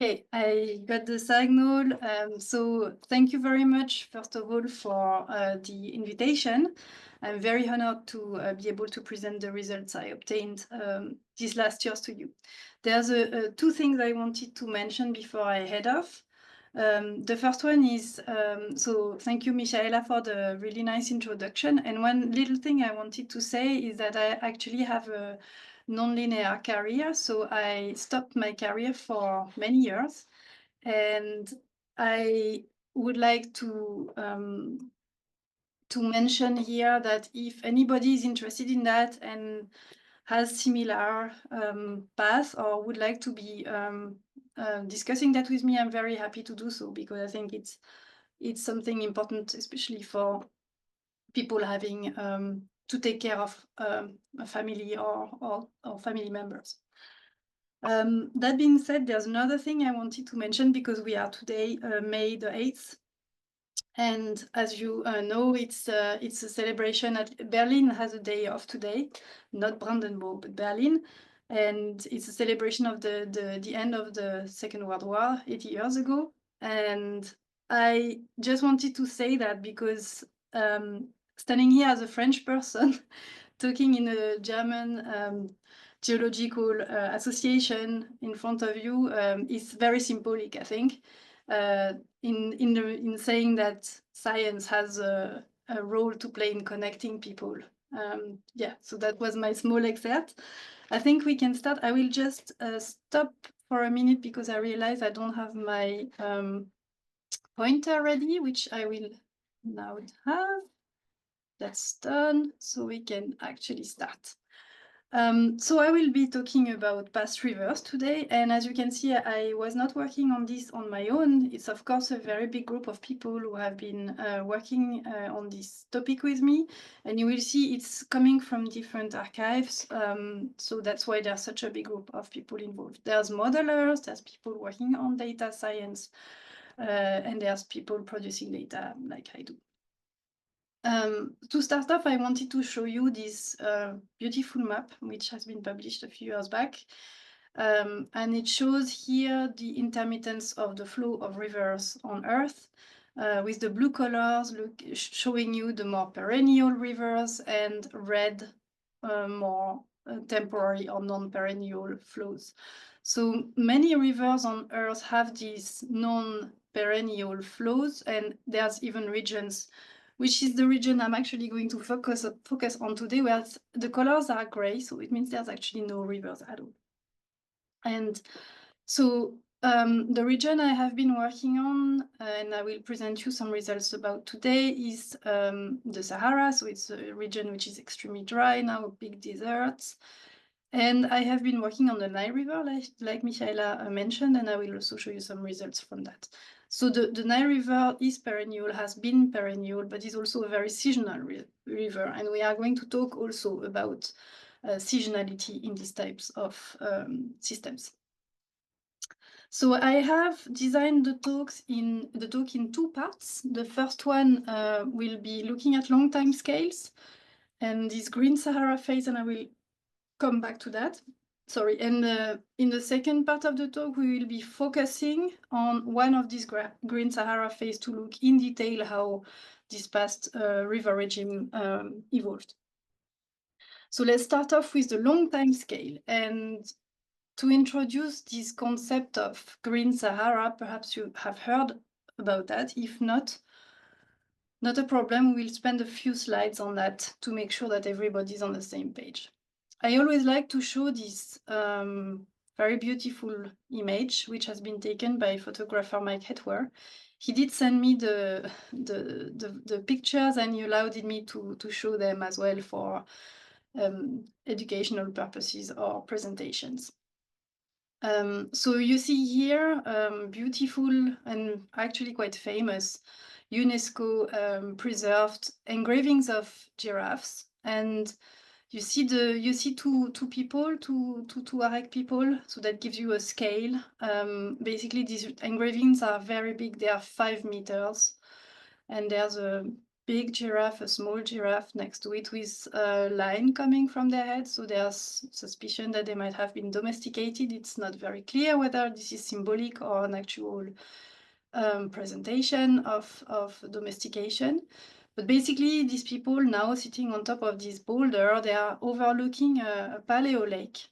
Okay, I got the signal. So thank you very much, first of all, for the invitation. I'm very honored to be able to present the results I obtained these last years to you. There's two things I wanted to mention before I head off. The first one is, so thank you, Michaela, for the really nice introduction. And one little thing I wanted to say is that I actually have a non-linear career. So I stopped my career for many years. And I would like to mention here that if anybody is interested in that and has similar path or would like to be discussing that with me, I'm very happy to do so, because I think it's something important, especially for people having to take care of a family or family members. That being said, there's another thing I wanted to mention, because we are today May the 8th. And as you know, it's a celebration at Berlin has a day off today, not Brandenburg, but Berlin. And it's a celebration of the end of the Second World War 80 years ago. And I just wanted to say that because standing here as a French person, talking in a German geological association in front of you is very symbolic, I think, in saying that science has a role to play in connecting people. Yeah, so that was my small excerpt. I think we can start. I will just stop for a minute because I realize I don't have my pointer ready, which I will now have. That's done, so we can actually start. So I will be talking about past rivers today, and as you can see, I was not working on this on my own. It's of course a very big group of people who have been working on this topic with me, and you will see it's coming from different archives, so that's why there's such a big group of people involved. There's modelers, there's people working on data science, and there's people producing data like I do. To start off, I wanted to show you this beautiful map, which has been published a few years back. And it shows here the intermittence of the flow of rivers on Earth, with the blue colors showing you the more perennial rivers, and red more temporary or non-perennial flows. So many rivers on Earth have these non-perennial flows, and there's even regions, which is the region I'm actually going to focus on today, where the colors are gray, so it means there's actually no rivers at all. And so the region I have been working on, and I will present you some results about today, is the Sahara. So it's a region which is extremely dry now, big deserts. And I have been working on the Nile River, like Michaela mentioned, and I will also show you some results from that. So the Nile River is perennial, has been perennial, but is also a very seasonal river. And we are going to talk also about seasonality in these types of systems. So I have designed the talk in two parts. The first one will be looking at long time scales and this green Sahara phase, and I will come back to that. Sorry, and in the second part of the talk, we will be focusing on one of these green Sahara phase to look in detail how this past river regime evolved. So let's start off with the long time scale. And to introduce this concept of green Sahara, perhaps you have heard about that. If not a problem. We'll spend a few slides on that to make sure that everybody's on the same page. I always like to show this very beautiful image, which has been taken by photographer Mike Hetwer. He did send me the pictures, and he allowed me to show them as well for educational purposes or presentations. So you see here beautiful and actually quite famous UNESCO preserved engravings of giraffes, and you see two people, two Tuareg people, so that gives you a scale. Basically, these engravings are very big; they are 5 meters, and there's a big giraffe, a small giraffe next to it with a line coming from their head. So there's suspicion that they might have been domesticated. It's not very clear whether this is symbolic or an actual presentation of domestication. But basically, these people now sitting on top of this boulder, they are overlooking a paleo lake,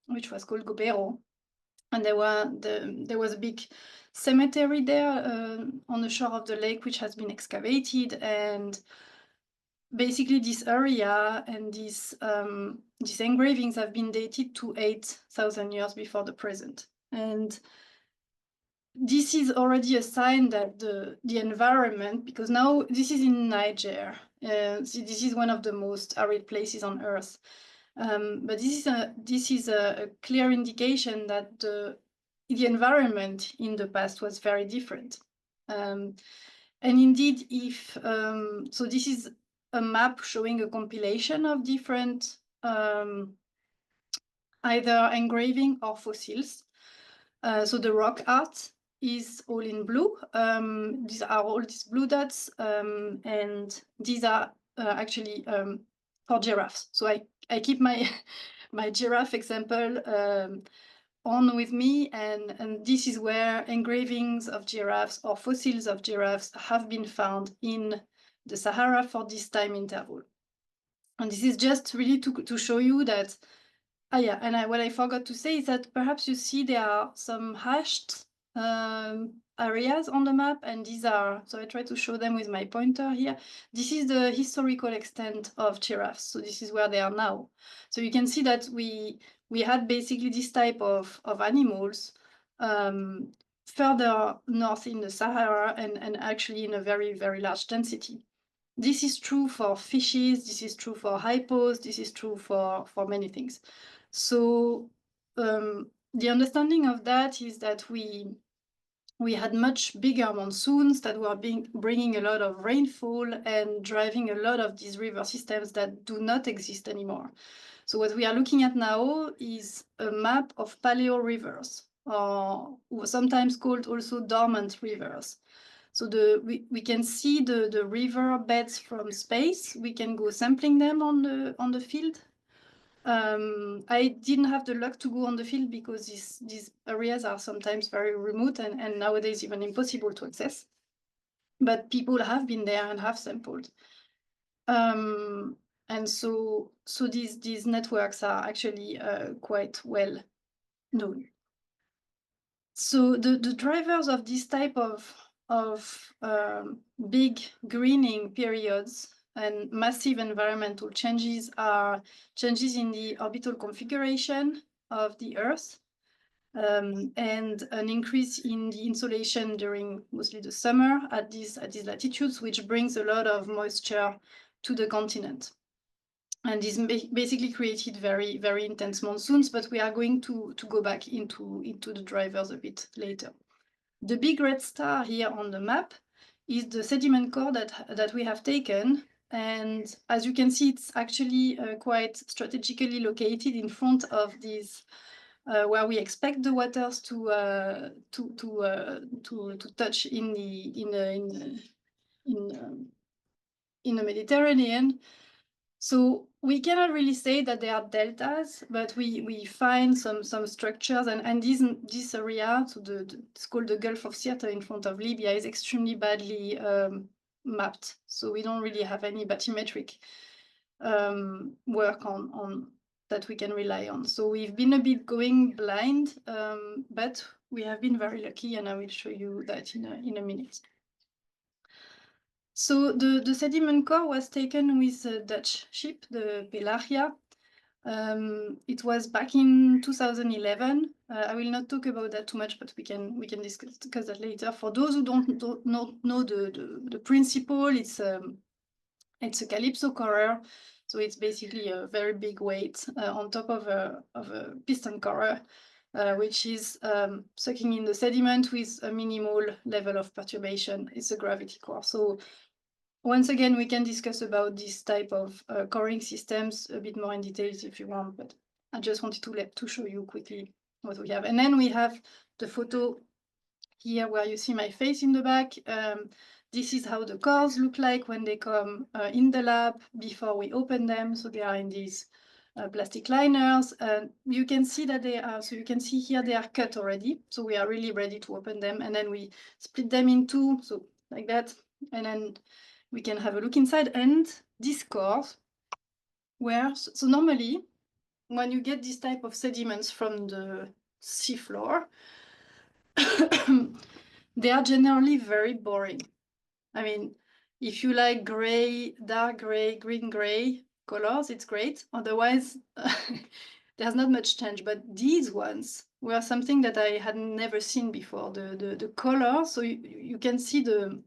which was called Gobero. And there was a big cemetery there on the shore of the lake, which has been excavated. And basically, this area and these engravings have been dated to 8,000 years before the present. And this is already a sign that the environment, because now this is in Niger, this is one of the most arid places on Earth. But this is a clear indication that the environment in the past was very different. And indeed, so this is a map showing a compilation of different either engraving or fossils. So the rock art is all in blue. These are all these blue dots, and these are actually for giraffes. So I keep my my giraffe example on with me, and this is where engravings of giraffes or fossils of giraffes have been found in the Sahara for this time interval. And this is just really to show you that yeah, and what I forgot to say is that perhaps you see there are some hashed areas on the map, and these are, so I try to show them with my pointer here. This is the historical extent of giraffes, so this is where they are now. So you can see that we had basically this type of animals further north in the Sahara and actually in a very, very large density. This is true for fishes, this is true for hippos, this is true for many things. So the understanding of that is that we had much bigger monsoons that were bringing a lot of rainfall and driving a lot of these river systems that do not exist anymore. So what we are looking at now is a map of paleo rivers, or sometimes called also dormant rivers. So we can see the river beds from space. We can go sampling them on the field. I didn't have the luck to go on the field because these areas are sometimes very remote and nowadays even impossible to access. But people have been there and have sampled. And so these networks are actually quite well known. So the drivers of this type of big greening periods and massive environmental changes are changes in the orbital configuration of the Earth, and an increase in the insolation during mostly the summer at these latitudes, which brings a lot of moisture to the continent. And this basically created very, very intense monsoons, but we are going to go back into the drivers a bit later. The big red star here on the map is the sediment core that we have taken. And as you can see, it's actually quite strategically located in front of these, where we expect the waters to touch in the Mediterranean. So we cannot really say that they are deltas, but we find some structures, and this area, so it's called the Gulf of Sirte in front of Libya, is extremely badly mapped. So we don't really have any bathymetric work on that we can rely on. So we've been a bit going blind, but we have been very lucky, and I will show you that in a minute. So the sediment core was taken with a Dutch ship, the Pelagia. It was back in 2011. I will not talk about that too much, but we can discuss that later. For those who don't know the principle, it's a calypso corer. So it's basically a very big weight on top of a piston corer, which is sucking in the sediment with a minimal level of perturbation. It's a gravity core. So once again, we can discuss about this type of coring systems a bit more in details if you want, but I just wanted to show you quickly what we have. And then we have the photo here where you see my face in the back. This is how the cores look like when they come in the lab before we open them. So they are in these plastic liners. You can see that they are, so you can see here they are cut already. So we are really ready to open them. And then we split them in two, so like that. And then we can have a look inside. And these cores where, so normally when you get this type of sediments from the seafloor, they are generally very boring. I mean, if you like gray, dark gray, green gray colors, it's great. Otherwise, there's not much change. But these ones were something that I had never seen before. The color, so you can see the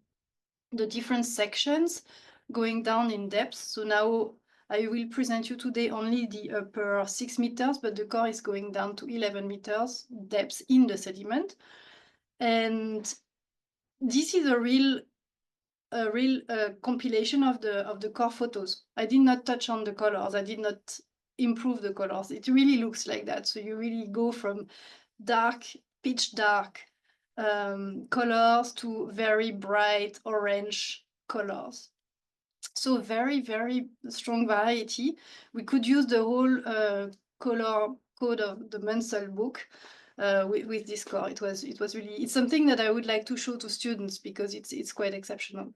different sections going down in depth. So now I will present you today only the upper 6 meters, but the core is going down to 11 meters depth in the sediment. And this is a real compilation of the core photos. I did not touch on the colors. I did not improve the colors. It really looks like that. So you really go from dark, pitch dark colors to very bright orange colors. So very, very strong variety. We could use the whole color code of the Munsell book with this core. It was really, it's something that I would like to show to students because it's quite exceptional.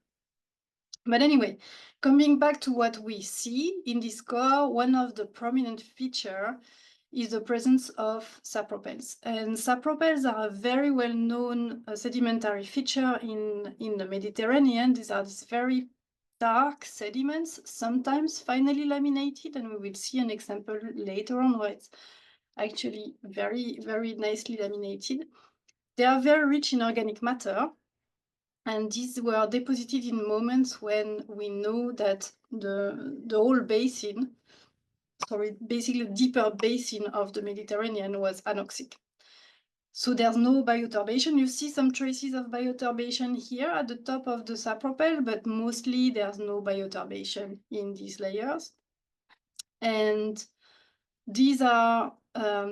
But anyway, coming back to what we see in this core, one of the prominent features is the presence of sapropels. And sapropels are a very well-known sedimentary feature in the Mediterranean. These are these very dark sediments, sometimes finely laminated, and we will see an example later on where it's actually very, very nicely laminated. They are very rich in organic matter, and these were deposited in moments when we know that the whole basin, basically the deeper basin of the Mediterranean was anoxic. So there's no bioturbation. You see some traces of bioturbation here at the top of the sapropel, but mostly there's no bioturbation in these layers. And these are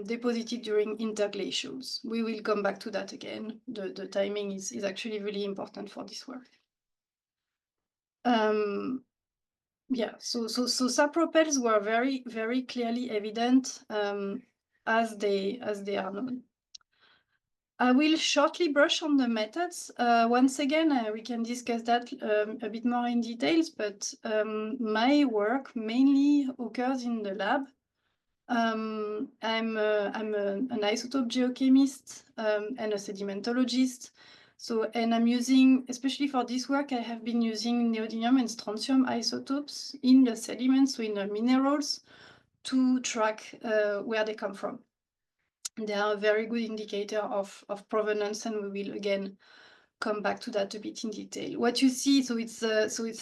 deposited during interglacials. We will come back to that again. The timing is actually really important for this work. Yeah, so sapropels were very, very clearly evident as they are known. I will shortly brush on the methods. Once again, we can discuss that a bit more in details, but my work mainly occurs in the lab. I'm an isotope geochemist and a sedimentologist. So, and I'm using, especially for this work, I have been using neodymium and strontium isotopes in the sediments, so in the minerals, to track where they come from. They are a very good indicator of provenance, and we will again come back to that a bit in detail. What you see, so it's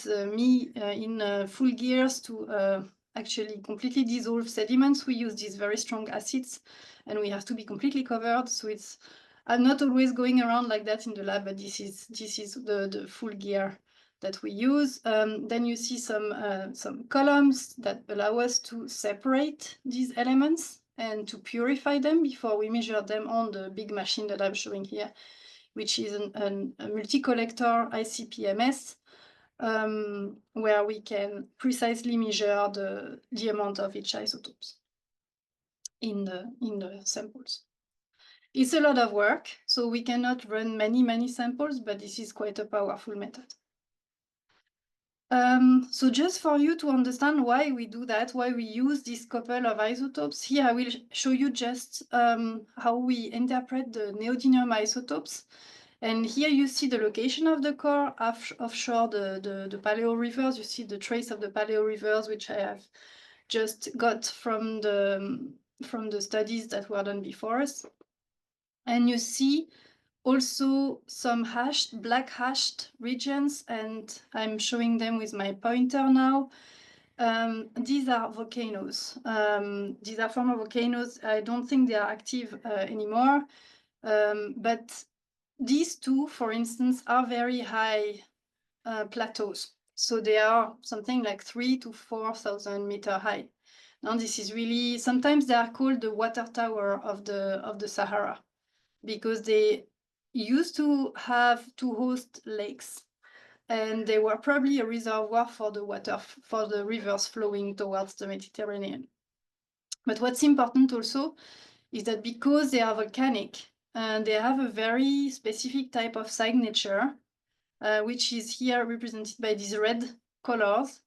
me in full gears to actually completely dissolve sediments. We use these very strong acids, and we have to be completely covered. So it's, I'm not always going around like that in the lab, but this is the full gear that we use. Then you see some columns that allow us to separate these elements and to purify them before we measure them on the big machine that I'm showing here, which is a multi-collector ICP-MS, where we can precisely measure the amount of each isotopes in the samples. It's a lot of work, so we cannot run many samples, but this is quite a powerful method. So just for you to understand why we do that, why we use this couple of isotopes, here I will show you just how we interpret the neodymium isotopes. And here you see the location of the core offshore the paleo rivers. You see the trace of the paleo rivers, which I have just got from the studies that were done before us. And you see also some black hashed regions, and I'm showing them with my pointer now. These are volcanoes. These are former volcanoes. I don't think they are active anymore, but these two, for instance, are very high plateaus. So they are something like 3,000 to 4,000 meters high. Now this is really, sometimes they are called the water tower of the Sahara, because they used to have to host lakes, and they were probably a reservoir for the water, for the rivers flowing towards the Mediterranean. But what's important also is that because they are volcanic, they have a very specific type of signature, which is here represented by these red colors.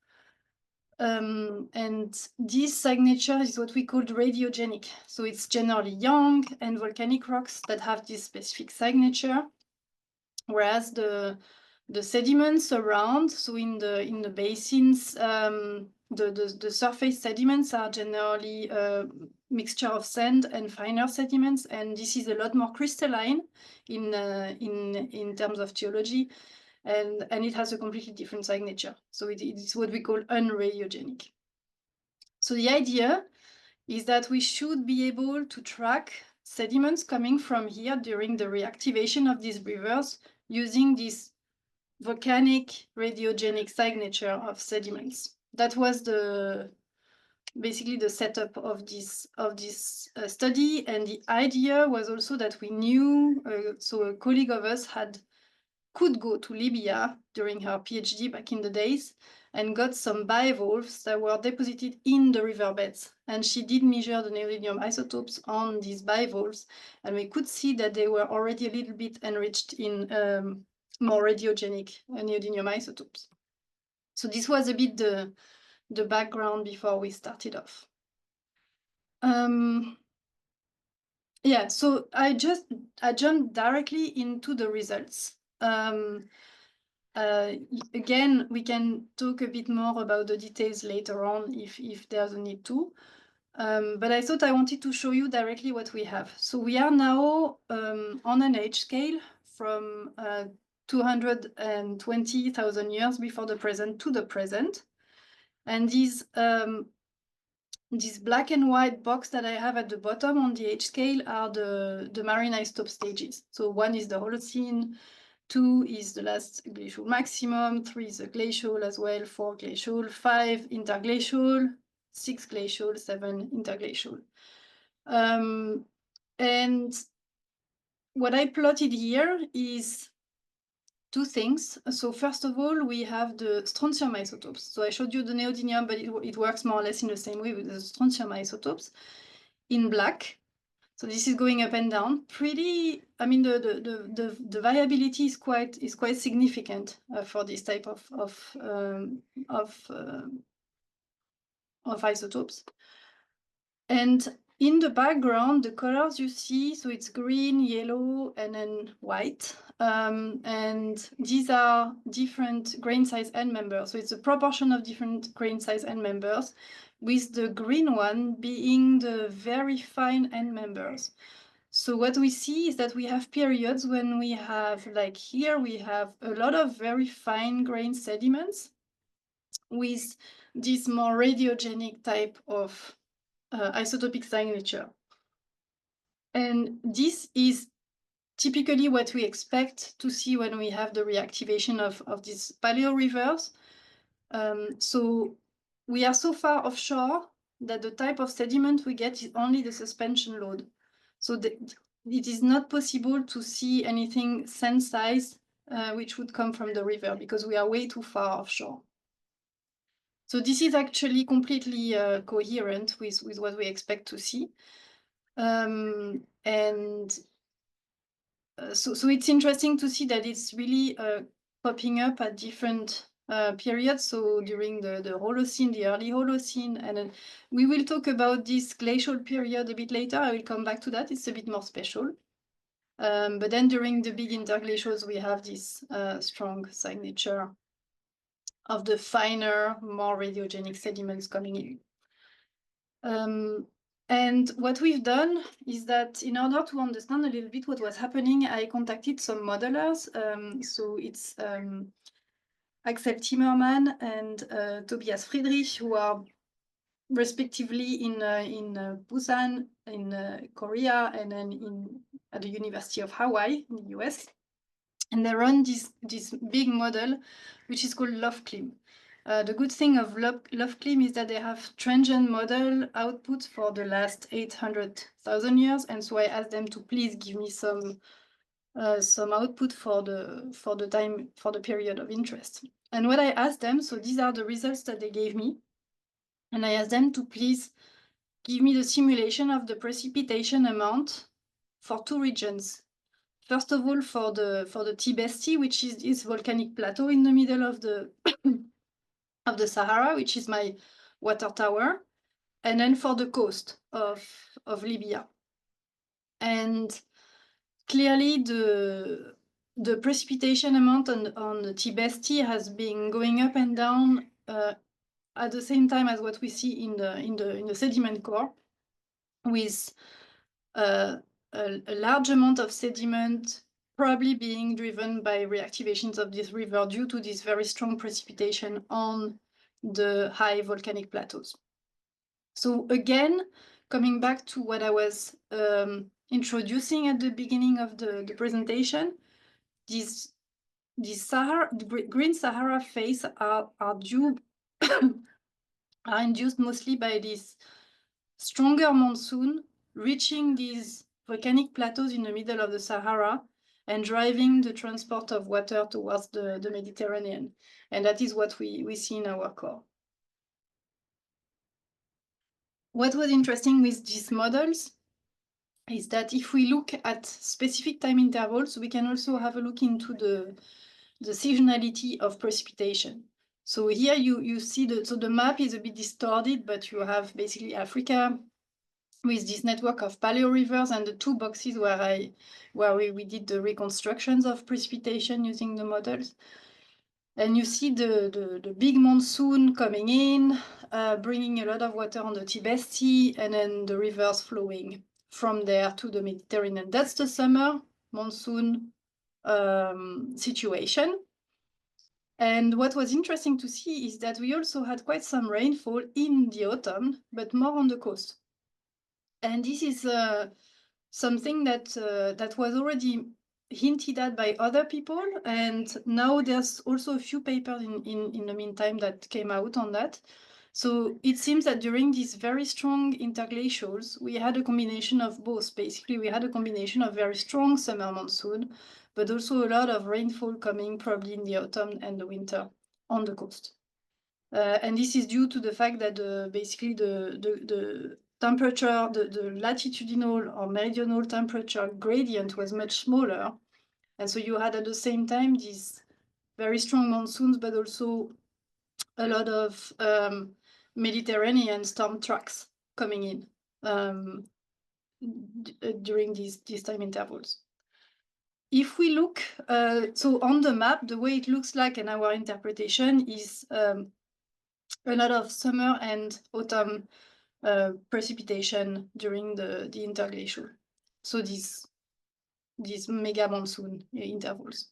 And this signature is what we call radiogenic. So it's generally young and volcanic rocks that have this specific signature, whereas the sediments around, so in the basins, the surface sediments are generally a mixture of sand and finer sediments, and this is a lot more crystalline in terms of geology, and it has a completely different signature. So it is what we call unradiogenic. So the idea is that we should be able to track sediments coming from here during the reactivation of these rivers using this volcanic radiogenic signature of sediments. That was basically the setup of this study, and the idea was also that we knew, so a colleague of us could go to Libya during her PhD back in the days and got some bivalves that were deposited in the riverbeds. And she did measure the neodymium isotopes on these bivalves, and we could see that they were already a little bit enriched in more radiogenic neodymium isotopes. So this was a bit the background before we started off. Yeah, so I jumped directly into the results. Again, we can talk a bit more about the details later on if there's a need to. But I thought I wanted to show you directly what we have. So we are now on an age scale from 220,000 years before the present to the present. And this black and white box that I have at the bottom on the age scale are the marine isotope stages. So 1 is the Holocene, 2 is the last glacial maximum, 3 is a glacial as well, 4 glacial, 5 interglacial, 6 glacial, 7 interglacial. And what I plotted here is 2 things. So first of all, we have the strontium isotopes. So I showed you the neodymium, but it works more or less in the same way with the strontium isotopes in black. So this is going up and down. Pretty, I mean, the variability is quite significant for this type of isotopes. And in the background, the colors you see, so it's green, yellow, and then white. And these are different grain size end members. So it's a proportion of different grain size end members, with the green one being the very fine end members. So what we see is that we have periods when we have, like here, we have a lot of very fine grain sediments with this more radiogenic type of isotopic signature. And this is typically what we expect to see when we have the reactivation of these paleo rivers. So we are so far offshore that the type of sediment we get is only the suspension load. So it is not possible to see anything sand size which would come from the river because we are way too far offshore. So this is actually completely coherent with what we expect to see. So it's interesting to see that it's really popping up at different periods. So during the Holocene, the early Holocene, and we will talk about this glacial period a bit later. I will come back to that. It's a bit more special. But then during the big interglacials, we have this strong signature of the finer, more radiogenic sediments coming in. And what we've done is that in order to understand a little bit what was happening, I contacted some modelers. So it's Axel Timmermann and Tobias Friedrich, who are respectively in Busan, in Korea, and then at the University of Hawaii in the US. And they run this big model, which is called LoveClim. The good thing of LoveClim is that they have transient model output for the last 800,000 years. And so I asked them to please give me some some output for the period of interest. And what I asked them, so these are the results that they gave me, and I asked them to please give me the simulation of the precipitation amount for two regions. First of all, for the Tibesti, which is this volcanic plateau in the middle of the of the Sahara, which is my water tower, and then for the coast of Libya. And clearly the precipitation amount on the Tibesti has been going up and down at the same time as what we see in the sediment core, with a large amount of sediment probably being driven by reactivations of this river due to this very strong precipitation on the high volcanic plateaus. So again, coming back to what I was introducing at the beginning of the presentation, these Sahara, the green Sahara phase are due are induced mostly by this stronger monsoon reaching these volcanic plateaus in the middle of the Sahara and driving the transport of water towards the Mediterranean. And that is what we see in our core. What was interesting with these models is that if we look at specific time intervals, we can also have a look into the seasonality of precipitation. So here you see the map is a bit distorted, but you have basically Africa with this network of paleo rivers and the two boxes where we did the reconstructions of precipitation using the models. And you see the big monsoon coming in, bringing a lot of water on the Tibesti, and then the rivers flowing from there to the Mediterranean. That's the summer monsoon situation. And what was interesting to see is that we also had quite some rainfall in the autumn, but more on the coast. And this is something that was already hinted at by other people, and now there's also a few papers in the meantime that came out on that. So it seems that during these very strong interglacials, we had a combination of both. Basically, we had a combination of very strong summer monsoon, but also a lot of rainfall coming probably in the autumn and the winter on the coast. And this is due to the fact that basically the temperature, the latitudinal or meridional temperature gradient was much smaller. And so you had at the same time these very strong monsoons, but also a lot of Mediterranean storm tracks coming in during these time intervals. If we look, so on the map, the way it looks like and our interpretation is a lot of summer and autumn precipitation during the interglacial. So these mega monsoon intervals.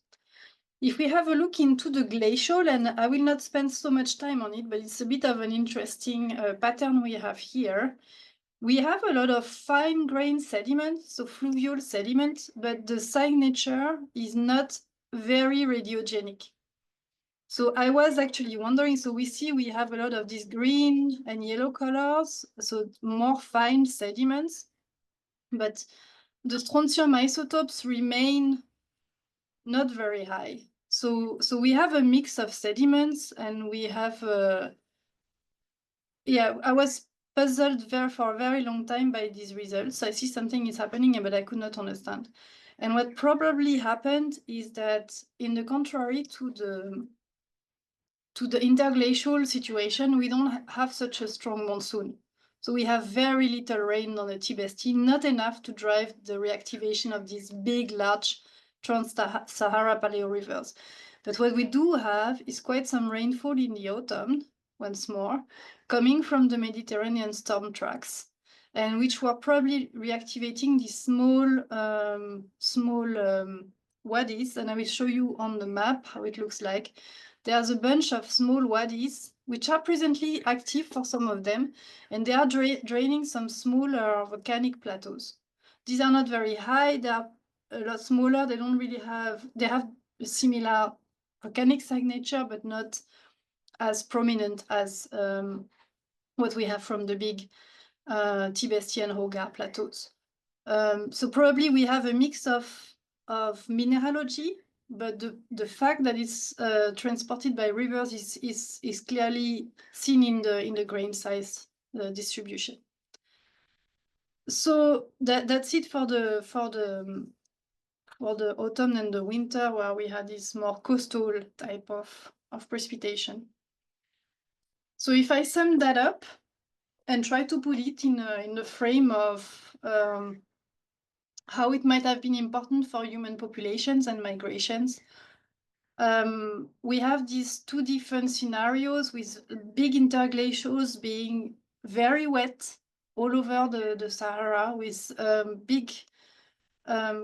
If we have a look into the glacial, and I will not spend so much time on it, but it's a bit of an interesting pattern we have here. We have a lot of fine-grained sediment, so fluvial sediment, but the signature is not very radiogenic. So I was actually wondering, so we have a lot of these green and yellow colors, so more fine sediments, but the strontium isotopes remain not very high. So we have a mix of sediments, and we have, I was puzzled for a very long time by these results. I see something is happening, but I could not understand. And what probably happened is that, in the contrary to the interglacial situation, we don't have such a strong monsoon. So we have very little rain on the Tibesti, not enough to drive the reactivation of these big, large trans-Sahara paleo rivers. But what we do have is quite some rainfall in the autumn, once more, coming from the Mediterranean storm tracks, and which were probably reactivating these small wadis. And I will show you on the map how it looks like. There's a bunch of small wadis, which are presently active for some of them, and they are draining some smaller volcanic plateaus. These are not very high, they are a lot smaller, they have a similar volcanic signature, but not as prominent as what we have from the big Tibesti and Hogar plateaus. So probably we have a mix of of mineralogy, but the fact that it's transported by rivers is clearly seen in the grain size distribution. So that's it for the autumn and the winter, where we had this more coastal type of precipitation. So if I sum that up and try to put it in the frame of how it might have been important for human populations and migrations, we have these two different scenarios with big interglacials being very wet all over the Sahara, with big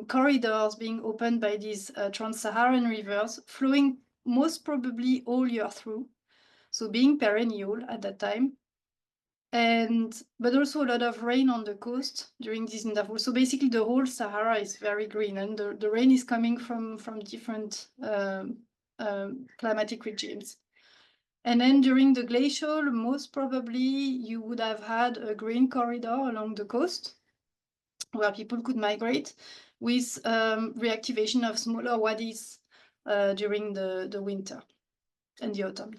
corridors being opened by these trans-Saharan rivers flowing most probably all year through, so being perennial at that time. But also a lot of rain on the coast during this interval. So basically the whole Sahara is very green, and the rain is coming from different climatic regimes. And then during the glacial, most probably you would have had a green corridor along the coast where people could migrate, with reactivation of smaller wadis during the winter and the autumn.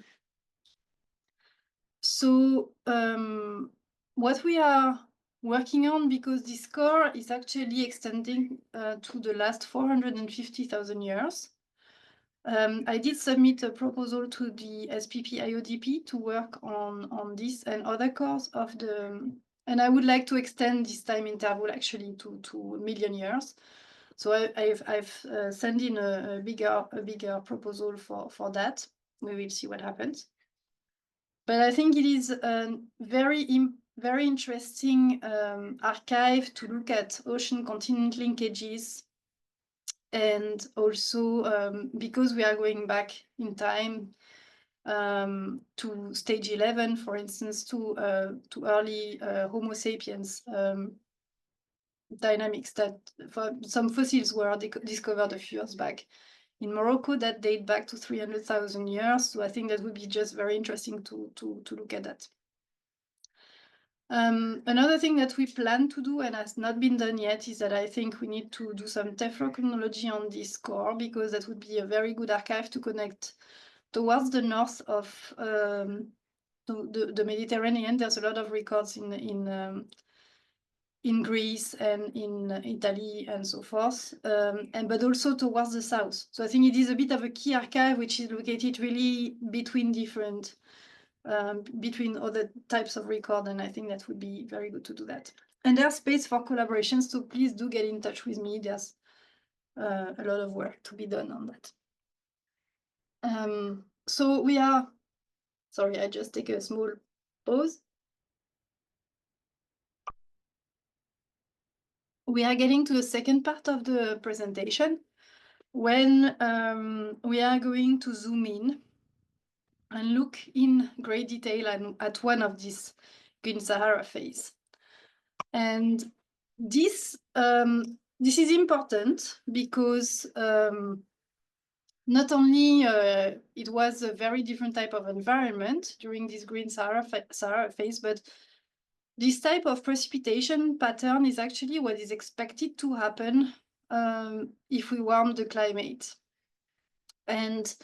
So what we are working on, because this core is actually extending to the last 450,000 years, I did submit a proposal to the SPP IODP to work on this and other cores of the, and I would like to extend this time interval actually to 1 million years. So I've sent in a bigger proposal for that. We will see what happens. But I think it is a very interesting archive to look at ocean-continent linkages. And also because we are going back in time to stage 11, for instance, to early Homo sapiens dynamics, that for some fossils were discovered a few years back in Morocco that date back to 300,000 years. So I think that would be just very interesting to look at that. Another thing that we plan to do and has not been done yet is that I think we need to do some tephrochronology on this core, because that would be a very good archive to connect towards the north of the Mediterranean. There's a lot of records in Greece and in Italy and so forth, but also towards the south. So I think it is a bit of a key archive which is located really between different, between other types of record, and I think that would be very good to do that. And there's space for collaborations, so please do get in touch with me. There's a lot of work to be done on that. So we are, sorry, I just take a small pause. We are getting to the second part of the presentation, when we are going to zoom in and look in great detail at one of these Green Sahara phase. And this is important because not only it was a very different type of environment during this Green Sahara phase, but this type of precipitation pattern is actually what is expected to happen if we warm the climate. And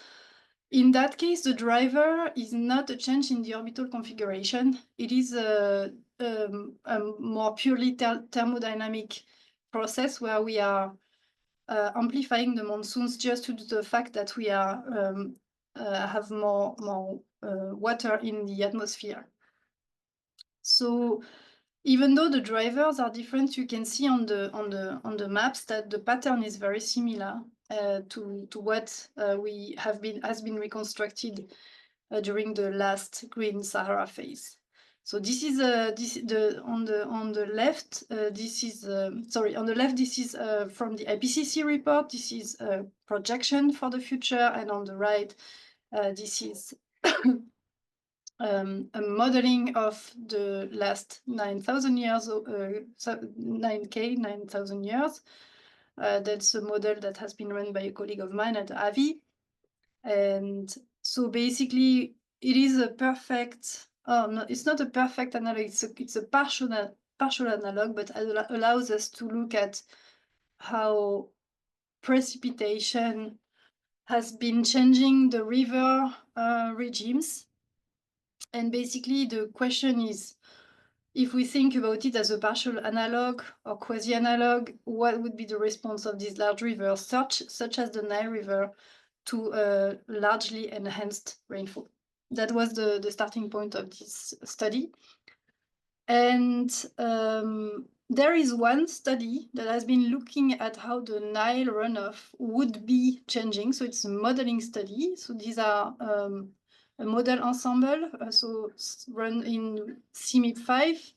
in that case, the driver is not a change in the orbital configuration. It is a more purely thermodynamic process, where we are amplifying the monsoons just due to the fact that we are have more water in the atmosphere. So even though the drivers are different, you can see on the maps that the pattern is very similar to what has been reconstructed during the last Green Sahara phase. So this is on the left. This is on the left. This is from the IPCC report. This is a projection for the future, and on the right, this is a modeling of the last 9,000 years, 9,000 years. That's a model that has been run by a colleague of mine at AVI. And so basically, it is a perfect, no, it's not a perfect analog, it's a partial analog, but allows us to look at how precipitation has been changing the river regimes. And basically the question is, if we think about it as a partial analog or quasi-analog, what would be the response of these large rivers, such as the Nile River, to largely enhanced rainfall? That was the starting point of this study. And there is one study that has been looking at how the Nile runoff would be changing. So it's a modeling study. So these are a model ensemble, so run in CMIP5.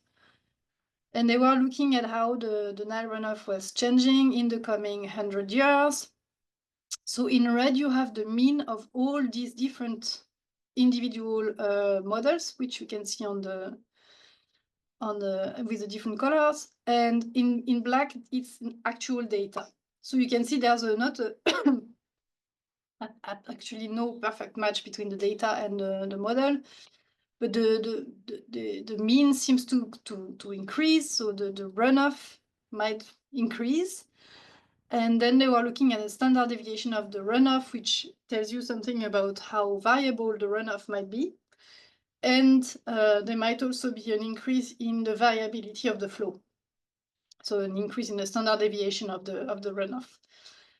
And they were looking at how the Nile runoff was changing in the coming 100 years. So in red, you have the mean of all these different individual models, which you can see on the with the different colors. And in black, it's actual data. So you can see there's not a actually no perfect match between the data and the model. But the mean seems to increase, so the runoff might increase. And then they were looking at a standard deviation of the runoff, which tells you something about how variable the runoff might be. And there might also be an increase in the variability of the flow. So an increase in the standard deviation of the runoff.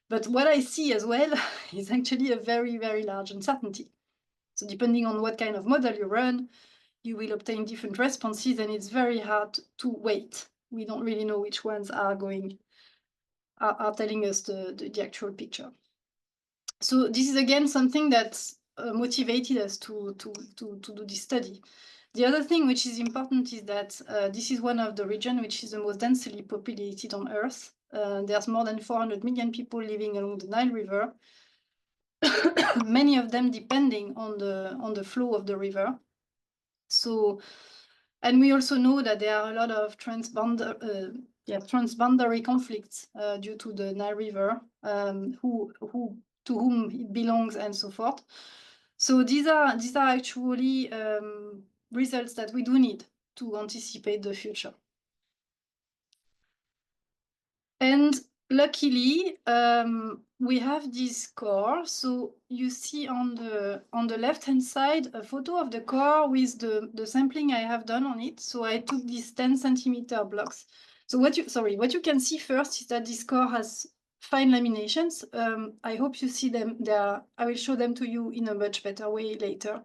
But what I see as well is actually a very, very large uncertainty. So depending on what kind of model you run, you will obtain different responses, and it's very hard to weight. We don't really know which ones are telling us the actual picture. So this is again something that motivated us to do this study. The other thing which is important is that this is one of the regions which is the most densely populated on Earth. There's more than 400 million people living along the Nile River, many of them depending on the flow of the river. So, and we also know that there are a lot of transboundary conflicts due to the Nile River, to whom it belongs and so forth. So these are actually results that we do need to anticipate the future. And luckily, we have this core. So you see on the left-hand side a photo of the core with the sampling I have done on it. So I took these 10-centimeter blocks. So what you can see first is that this core has fine laminations. I hope you see them. I will show them to you in a much better way later.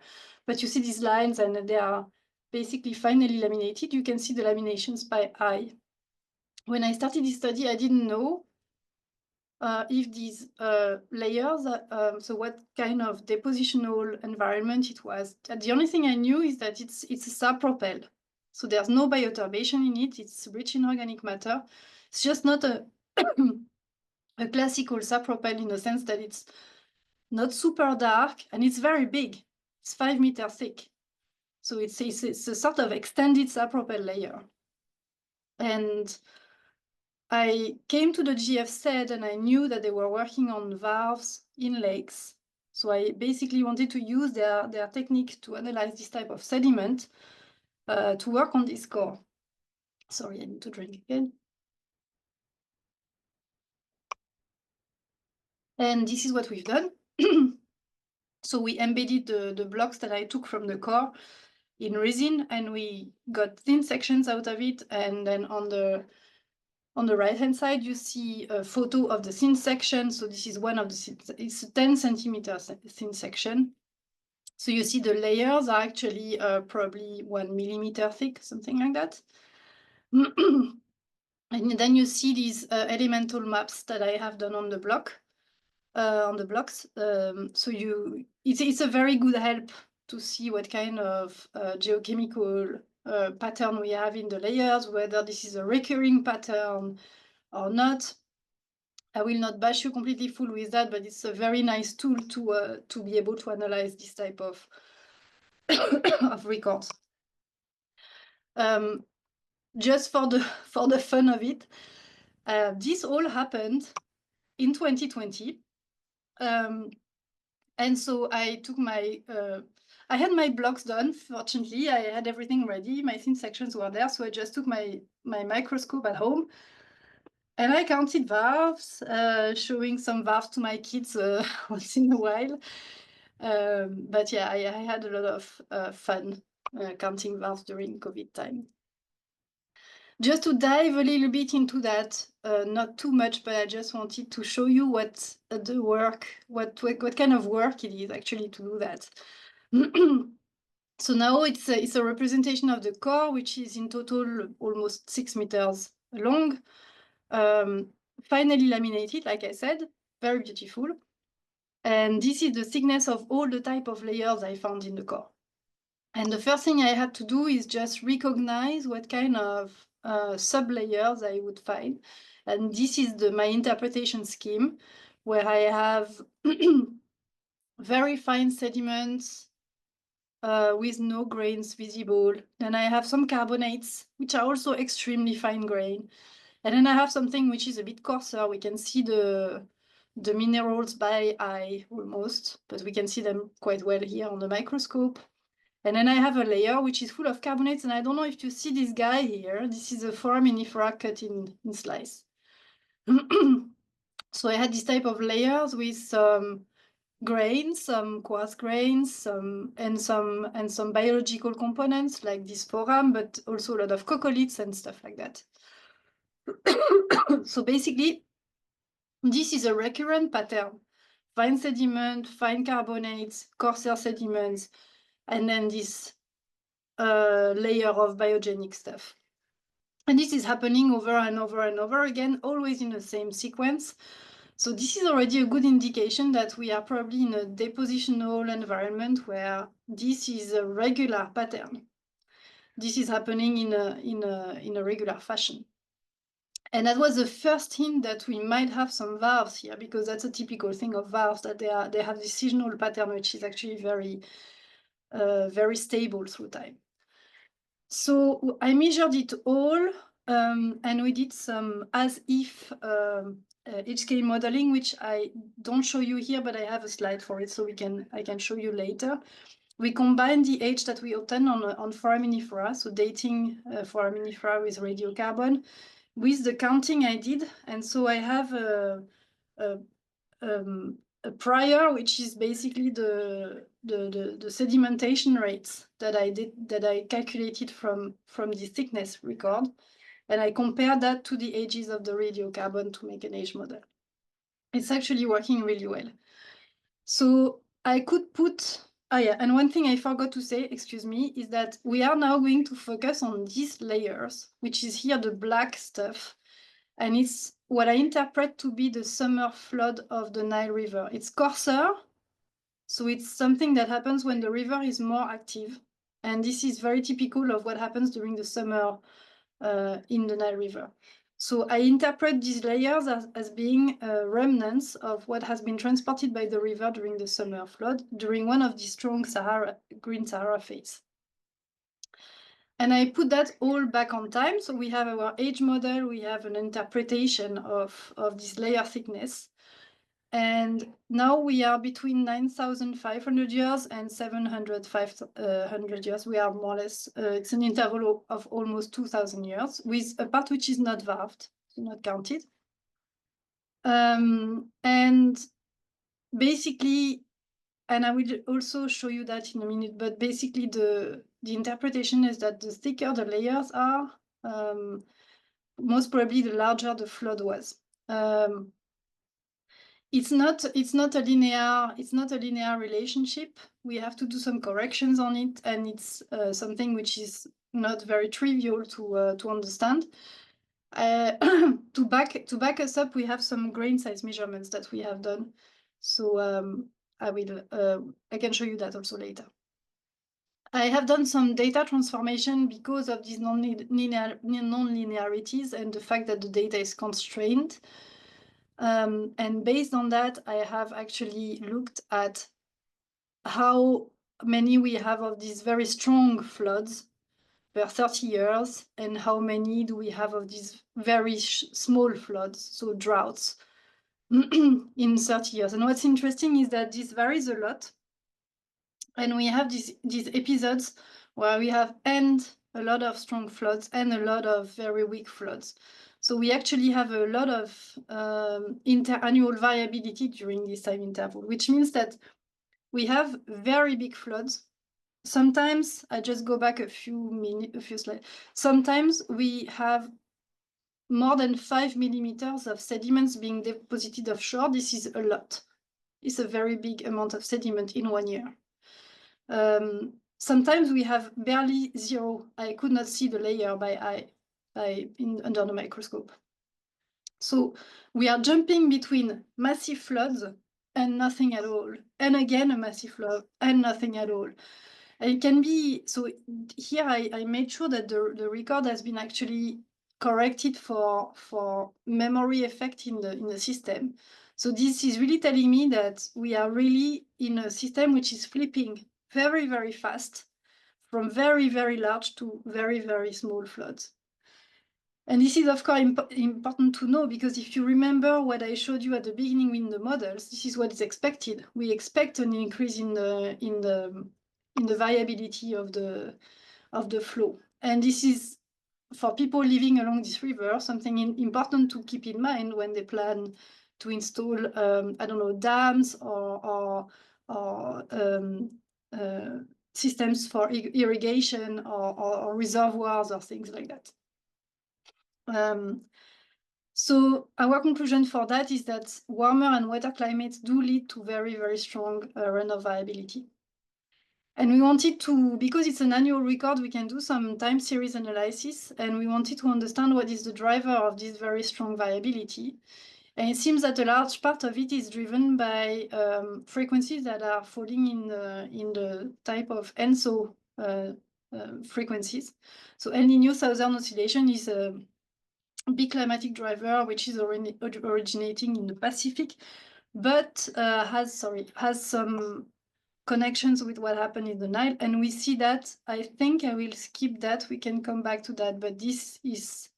But you see these lines, and they are basically finely laminated. You can see the laminations by eye. When I started this study, I didn't know if these layers, so what kind of depositional environment it was. The only thing I knew is that it's a subpropel. So there's no bioturbation in it. It's rich in organic matter. It's just not a classical subpropel in the sense that it's not super dark, and it's very big. It's 5 meters thick. So it's a sort of extended subpropel layer. And I came to the GFZ and I knew that they were working on valves in lakes. So I basically wanted to use their technique to analyze this type of sediment to work on this core. Sorry, I need to drink again. And this is what we've done. So we embedded the blocks that I took from the core in resin, and we got thin sections out of it. And then on the right-hand side, you see a photo of the thin section. So this is one of it's a 10-centimeter thin section. So you see the layers are actually probably 1 millimeter thick, something like that. And then you see these elemental maps that I have done on the block, on the blocks. So it's a very good help to see what kind of geochemical pattern we have in the layers, whether this is a recurring pattern or not. I will not bash you completely full with that, but it's a very nice tool to be able to analyze this type of of records. Just for the fun of it, this all happened in 2020. And so I took I had my blocks done. Fortunately, I had everything ready. My thin sections were there. So I just took my microscope at home And I counted valves, showing some valves to my kids once in a while. But yeah, I had a lot of fun counting valves during COVID time. Just to dive a little bit into that, not too much, but I just wanted to show you what the work, what kind of work it is actually to do that. So now it's a representation of the core, which is in total almost 6 meters long, finely laminated, like I said, very beautiful. And this is the thickness of all the type of layers I found in the core. And the first thing I had to do is just recognize what kind of sub-layers I would find. And this is my interpretation scheme, where I have very fine sediments with no grains visible. Then I have some carbonates, which are also extremely fine grain. And then I have something which is a bit coarser. We can see the minerals by eye almost, but we can see them quite well here on the microscope. And then I have a layer which is full of carbonates, and I don't know if you see this guy here. This is a foraminifera cut in slice. So I had this type of layers with some grains, some quartz grains, and some biological components like this foram, but also a lot of coccoliths and stuff like that. So basically, this is a recurrent pattern. Fine sediment, fine carbonates, coarser sediments, and then this layer of biogenic stuff. And this is happening over and over and over again, always in the same sequence. So this is already a good indication that we are probably in a depositional environment where this is a regular pattern. This is happening in a regular fashion. And that was the first hint that we might have some valves here, because that's a typical thing of valves, that they have this seasonal pattern, which is actually very stable through time. So I measured it all, and we did some as-if HK modeling, which I don't show you here, but I have a slide for it, so I can show you later. We combined the age that we obtained on foraminifera, so dating foraminifera with radiocarbon, with the counting I did. And so I have a prior, which is basically the sedimentation rates that I calculated from the thickness record, and I compared that to the ages of the radiocarbon to make an age model. It's actually working really well. So I could put, yeah, and one thing I forgot to say, excuse me, is that we are now going to focus on these layers, which is here the black stuff. And it's what I interpret to be the summer flood of the Nile River. It's coarser, so it's something that happens when the river is more active. And this is very typical of what happens during the summer in the Nile River. So I interpret these layers as being remnants of what has been transported by the river during the summer flood, during one of the strong Green Sahara phase. And I put that all back on time. So we have our age model, we have an interpretation of this layer thickness. And now we are between 9,500 years and 700 years. We are more or less, it's an interval of almost 2,000 years, with a part which is not valved, so not counted. And basically, and I will also show you that in a minute, but basically the interpretation is that the thicker the layers are, most probably the larger the flood was. It's not a linear relationship. We have to do some corrections on it, and it's something which is not very trivial to understand. To back us up, we have some grain size measurements that we have done. So I can show you that also later. I have done some data transformation because of these non-linearities and the fact that the data is constrained. And based on that, I have actually looked at how many we have of these very strong floods per 30 years, and how many do we have of these very small floods, so droughts, in 30 years. And what's interesting is that this varies a lot. And we have these episodes where we have a lot of strong floods and a lot of very weak floods. So we actually have a lot of interannual variability during this time interval, which means that we have very big floods. Sometimes, I just go back a few slides. Sometimes we have more than 5 millimeters of sediments being deposited offshore. This is a lot. It's a very big amount of sediment in 1 year. Sometimes we have barely zero. I could not see the layer by eye under the microscope. So we are jumping between massive floods and nothing at all, and again a massive flood and nothing at all. And it can be, so here I made sure that the record has been actually corrected for memory effect in the system. So this is really telling me that we are really in a system which is flipping very, very fast from very, very large to very, very small floods. And this is, of course, important to know, because if you remember what I showed you at the beginning in the models, this is what is expected. We expect an increase in the variability of the flow. And this is, for people living along this river, something important to keep in mind when they plan to install, I don't know, dams or systems for irrigation or reservoirs or things like that. So our conclusion for that is that warmer and wetter climates do lead to very, very strong runoff variability. And we wanted to, because it's an annual record, we can do some time series analysis, and we wanted to understand what is the driver of this very strong variability. And it seems that a large part of it is driven by frequencies that are falling in the type of ENSO frequencies. So El Niño Southern Oscillation is a big climatic driver, which is originating in the Pacific, but has some connections with what happened in the Nile. And we see that, I think I will skip that, we can come back to that, but this is,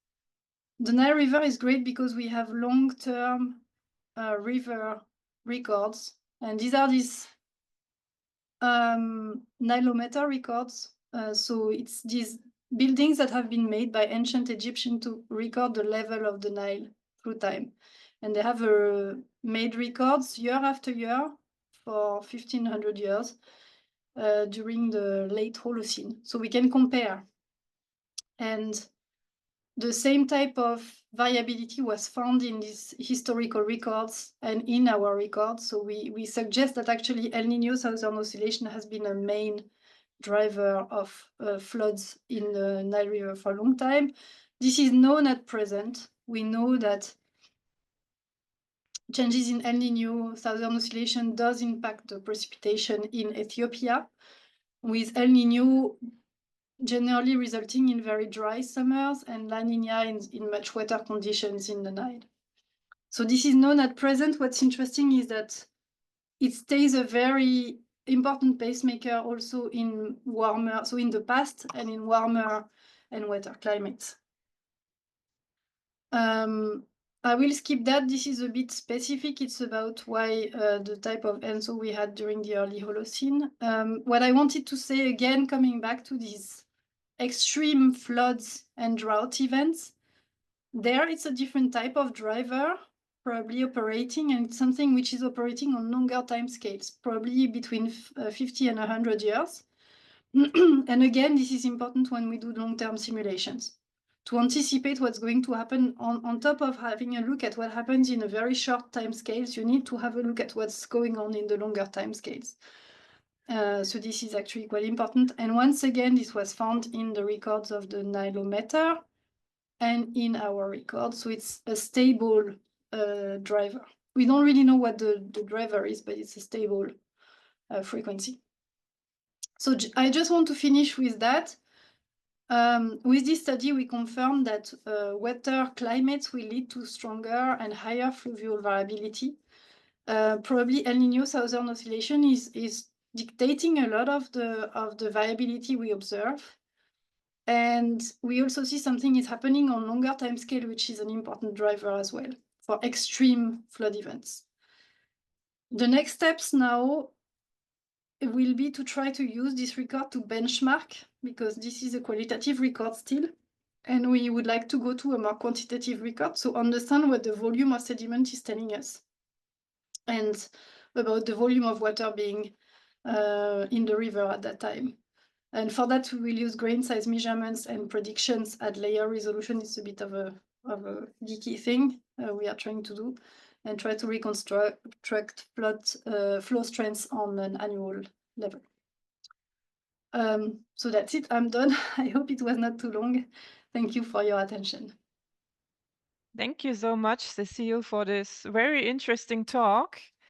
the Nile River is great because we have long-term river records, and these are these Nilometer records. So it's these buildings that have been made by ancient Egyptians to record the level of the Nile through time. And they have made records year after year for 1500 years during the late Holocene. So we can compare. And the same type of variability was found in these historical records and in our records. So we suggest that actually El Niño Southern Oscillation has been a main driver of floods in the Nile River for a long time. This is known at present. We know that changes in El Niño Southern Oscillation does impact the precipitation in Ethiopia, with El Niño generally resulting in very dry summers and La Nina in much wetter conditions in the Nile. So this is known at present. What's interesting is that it stays a very important pacemaker also in warmer, so in the past and in warmer and wetter climates. I will skip that. This is a bit specific. It's about why the type of ENSO we had during the early Holocene. What I wanted to say again, coming back to these extreme floods and drought events, there it's a different type of driver probably operating, and it's something which is operating on longer time scales, probably between 50 and 100 years. And again, this is important when we do long-term simulations, to anticipate what's going to happen. On top of having a look at what happens in a very short time scales, you need to have a look at what's going on in the longer time scales. So this is actually quite important. And once again, this was found in the records of the Nilometer and in our records. So it's a stable driver. We don't really know what the driver is, but it's a stable frequency. So I just want to finish with that. With this study, we confirmed that wetter climates will lead to stronger and higher fluvial variability. Probably El Niño Southern Oscillation is dictating a lot of the variability we observe. And we also see something is happening on longer time scale, which is an important driver as well for extreme flood events. The next steps now will be to try to use this record to benchmark, because this is a qualitative record still, And we would like to go to a more quantitative record, so understand what the volume of sediment is telling us, and about the volume of water being in the river at that time. And for that, we will use grain size measurements and predictions at layer resolution. It's a bit of a geeky thing we are trying to do, and try to reconstruct flow strengths on an annual level. So that's it, I'm done. I hope it was not too long. Thank you for your attention. Thank you so much, Cécile, for this very interesting talk.